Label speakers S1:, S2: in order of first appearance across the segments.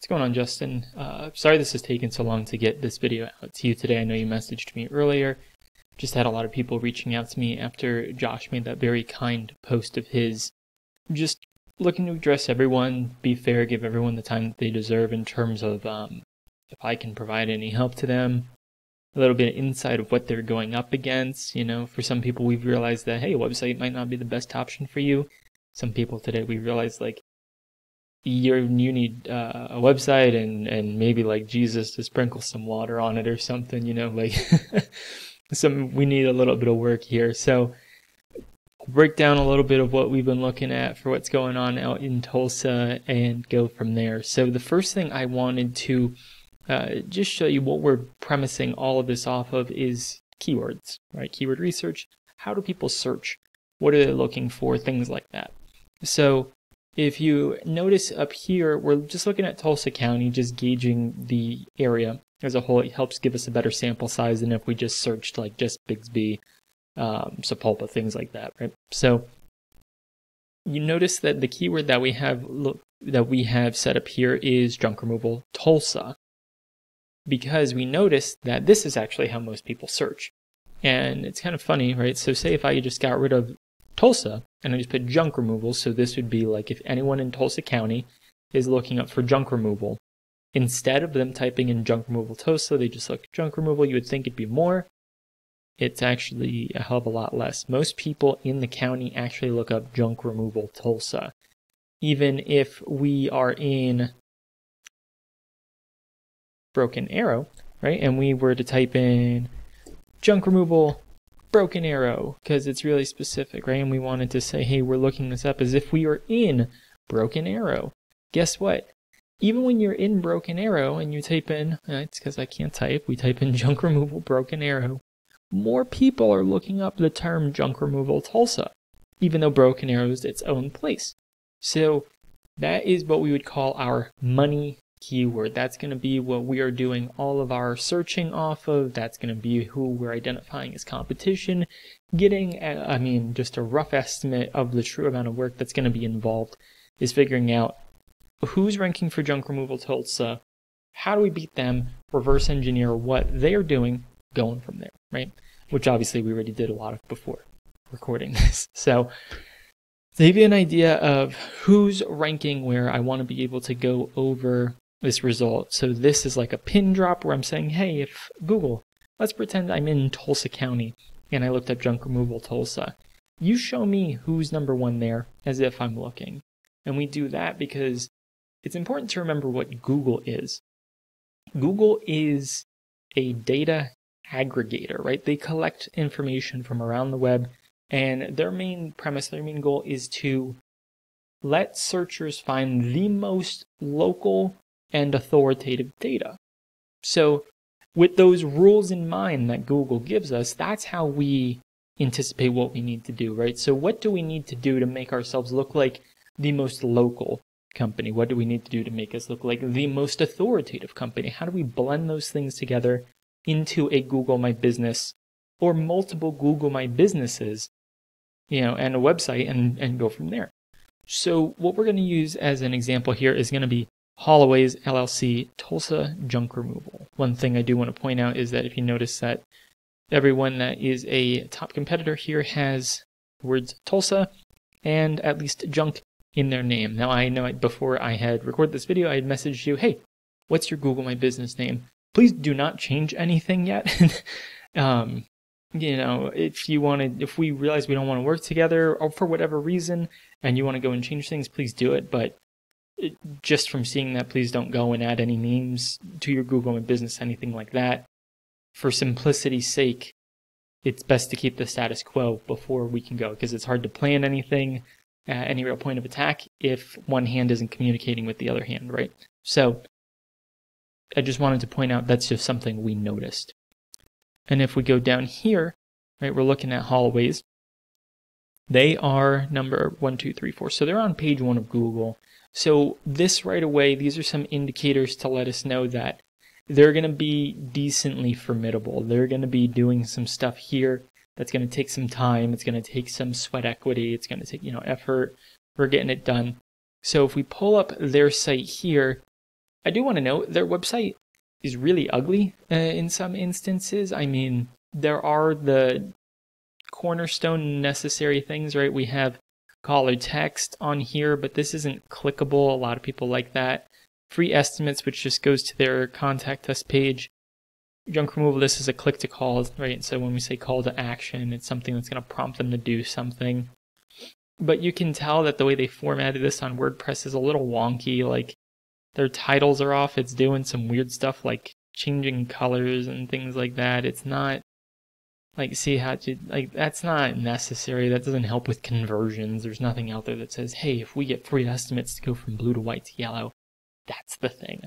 S1: What's going on, Justin? Sorry this has taken so long to get this video out to you today. I know you messaged me earlier. Just had a lot of people reaching out to me after Josh made that very kind post of his. Just looking to address everyone, be fair, give everyone the time that they deserve in terms of if I can provide any help to them. A little bit of insight of what they're going up against. You know, for some people we've realized that, hey, a website might not be the best option for you. Some people today we realized like, you need a website and maybe like Jesus to sprinkle some water on it or something, you know, like we need a little bit of work here. So I'll break down a little bit of what we've been looking at for what's going on out in Tulsa and go from there. So the first thing I wanted to just show you what we're premising all of this off of is keywords, right? Keyword research. How do people search? What are they looking for? Things like that. So if you notice up here, we're just looking at Tulsa County, just gauging the area as a whole. It helps give us a better sample size than if we just searched like just Bixby, Sapulpa, things like that, right? So you notice that the keyword that we have set up here is junk removal Tulsa, because we noticed that this is actually how most people search. And it's kind of funny, right? So say if I just got rid of Tulsa and I just put junk removal, so this would be like if anyone in Tulsa County is looking up for junk removal, instead of them typing in junk removal Tulsa, they just look at junk removal. You would think it'd be more. It's actually a hell of a lot less. Most people in the county actually look up junk removal Tulsa. Even if we are in Broken Arrow, right, and we were to type in junk removal Broken Arrow, because it's really specific, right? And we wanted to say, hey, we're looking this up as if we are in Broken Arrow. Guess what? Even when you're in Broken Arrow and you type in, it's because I can't type, we type in junk removal Broken Arrow, more people are looking up the term junk removal Tulsa, even though Broken Arrow is its own place. So that is what we would call our money keyword. That's going to be what we are doing all of our searching off of. That's going to be who we're identifying as competition, getting, just a rough estimate of the true amount of work that's going to be involved is figuring out who's ranking for junk removal Tulsa, how do we beat them, reverse engineer what they're doing, going from there, right? Which obviously we already did a lot of before recording this. So to give you an idea of who's ranking where, I want to be able to go over this result. So this is like a pin drop where I'm saying, hey, if Google, let's pretend I'm in Tulsa County and I looked up junk removal Tulsa. You show me who's number one there as if I'm looking. And we do that because it's important to remember what Google is. Google is a data aggregator, right? They collect information from around the web, and their main premise, their main goal is to let searchers find the most local and authoritative data. So with those rules in mind that Google gives us, that's how we anticipate what we need to do, right? So what do we need to do to make ourselves look like the most local company? What do we need to do to make us look like the most authoritative company? How do we blend those things together into a Google My Business or multiple Google My Businesses, and a website and go from there? So what we're going to use as an example here is going to be Holloway's LLC Tulsa junk removal. One thing I do want to point out is that if you notice that everyone that is a top competitor here has the words Tulsa and at least junk in their name. Now I know before I had recorded this video, I had messaged you, hey, what's your Google My Business name? Please do not change anything yet. If we realize we don't want to work together or for whatever reason and you want to go and change things, please do it. But just from seeing that, please don't go and add any names to your Google My Business, anything like that. For simplicity's sake, it's best to keep the status quo before we can go, because it's hard to plan anything, any real point of attack, if one hand isn't communicating with the other hand, right? So I just wanted to point out that's just something we noticed. And if we go down here, right, we're looking at Holloway's. They are number 1, 2, 3, 4. So they're on page 1 of Google. So this right away, these are some indicators to let us know that they're going to be decently formidable. They're going to be doing some stuff here that's going to take some time. It's going to take some sweat equity. It's going to take, effort. We're getting it done. So if we pull up their site here, I do want to note their website is really ugly in some instances. I mean, there are the cornerstone necessary things, right? We have caller text on here, but this isn't clickable. A lot of people like that. Free estimates, which just goes to their contact us page. Junk removal, this is a click to call, right? So when we say call to action, it's something that's going to prompt them to do something. But you can tell that the way they formatted this on WordPress is a little wonky. Like, their titles are off. It's doing some weird stuff like changing colors and things like that. It's not like, see how to, like, that's not necessary. That doesn't help with conversions. There's nothing out there that says, hey, if we get free estimates to go from blue to white to yellow, that's the thing.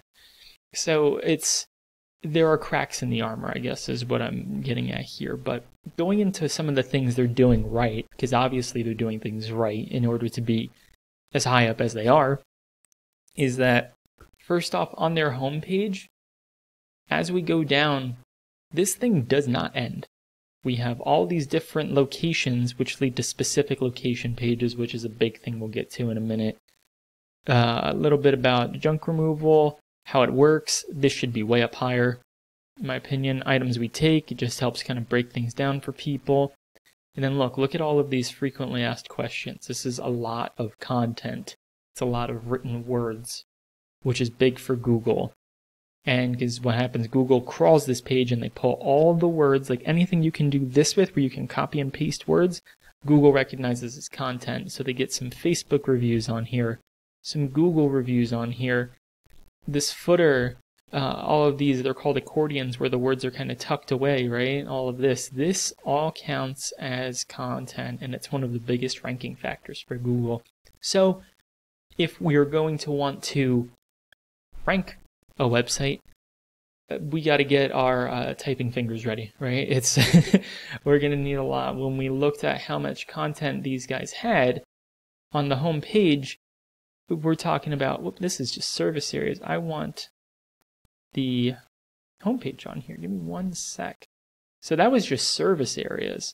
S1: So there are cracks in the armor, I guess, is what I'm getting at here. But going into some of the things they're doing right, because obviously they're doing things right in order to be as high up as they are, is that first off, on their homepage, as we go down, this thing does not end. We have all these different locations which lead to specific location pages, which is a big thing we'll get to in a minute. A little bit about junk removal, how it works. This should be way up higher, in my opinion. Items we take, it just helps kind of break things down for people. And then look at all of these frequently asked questions. This is a lot of content. It's a lot of written words, which is big for Google. And because what happens, Google crawls this page and they pull all the words, like anything you can do this with, where you can copy and paste words, Google recognizes as content. So they get some Facebook reviews on here, some Google reviews on here. This footer, all of these, they're called accordions, where the words are kind of tucked away, right? All of this all counts as content, and it's one of the biggest ranking factors for Google. So if we're going to want to rank a website, we got to get our typing fingers ready, right? It's we're going to need a lot. When we looked at how much content these guys had on the home page, we're talking about, this is just service areas. I want the homepage on here. Give me 1 sec. So that was just service areas.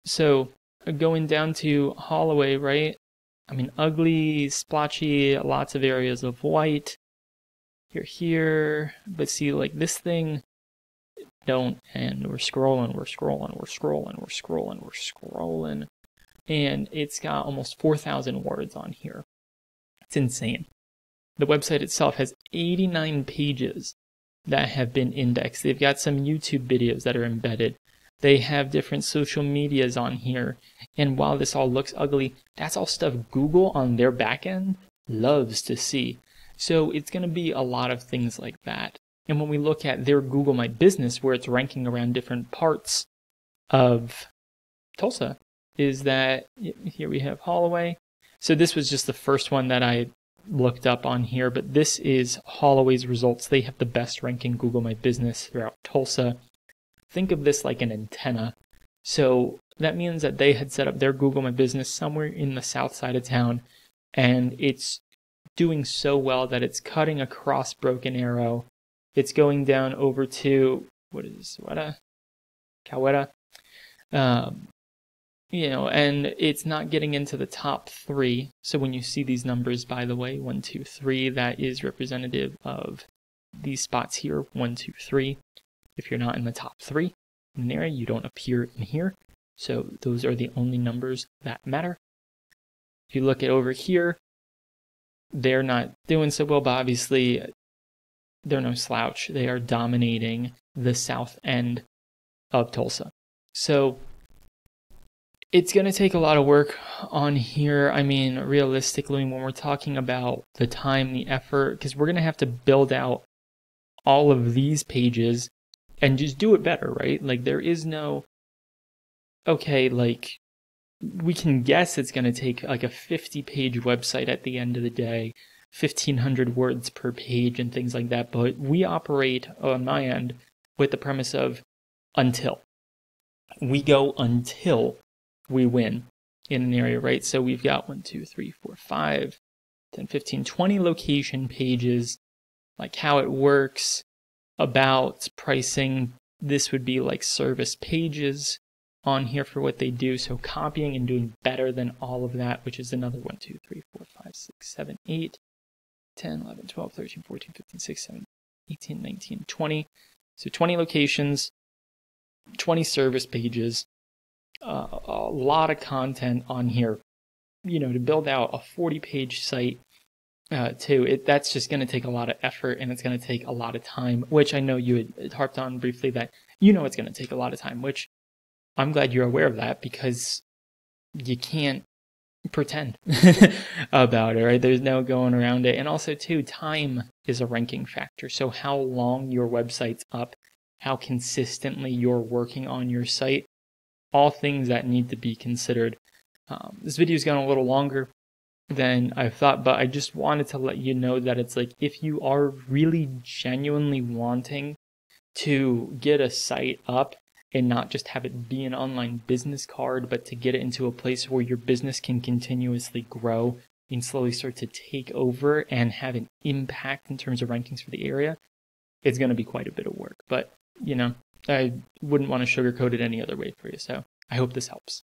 S1: So going down to Holloway, right? I mean, ugly, splotchy, lots of areas of white. You're here, but see, like this thing don't end. We're scrolling, and it's got almost 4,000 words on here. It's insane. The website itself has 89 pages that have been indexed. They've got some YouTube videos that are embedded. They have different social medias on here. And while this all looks ugly, that's all stuff Google on their back end loves to see. So it's going to be a lot of things like that. And when we look at their Google My Business, where it's ranking around different parts of Tulsa, is that here we have Holloway. So this was just the first one that I looked up on here, but this is Holloway's results. They have the best ranking Google My Business throughout Tulsa. Think of this like an antenna. So that means that they had set up their Google My Business somewhere in the south side of town, and it's doing so well that it's cutting across Broken Arrow. It's going down over to, what is Coweta? And it's not getting into the top 3. So when you see these numbers, by the way, 1, 2, 3, that is representative of these spots here, 1, 2, 3. If you're not in the top 3 in an area, you don't appear in here. So those are the only numbers that matter. If you look at over here, they're not doing so well, but obviously they're no slouch. They are dominating the south end of Tulsa. So it's going to take a lot of work on here. I mean, realistically, when we're talking about the time, the effort, because we're going to have to build out all of these pages and just do it better, right? Like, there is no, okay, like, we can guess it's going to take like a 50-page website at the end of the day, 1,500 words per page and things like that. But we operate on my end with the premise of until. We go until we win in an area, right? So we've got 1, 2, 3, 4, 5, 10, 15, 20 location pages, like how it works, about pricing. This would be like service pages. on here for what they do. So copying and doing better than all of that, which is another 1, 2, 3, 4, 5, 6, 7, 8, 10, 11, 12, 13, 14, 15, 16, 17, 18, 19, 20. So 20 locations, 20 service pages, a lot of content on here, to build out a 40-page site too. That's just going to take a lot of effort, and it's going to take a lot of time, which I know you had harped on briefly that it's going to take a lot of time, which I'm glad you're aware of that, because you can't pretend about it, right? There's no going around it. And also too, time is a ranking factor. So how long your website's up, how consistently you're working on your site, all things that need to be considered. This video's gone a little longer than I thought, but I just wanted to let you know that it's like, if you are really genuinely wanting to get a site up and not just have it be an online business card, but to get it into a place where your business can continuously grow and slowly start to take over and have an impact in terms of rankings for the area, it's going to be quite a bit of work. But, I wouldn't want to sugarcoat it any other way for you. So I hope this helps.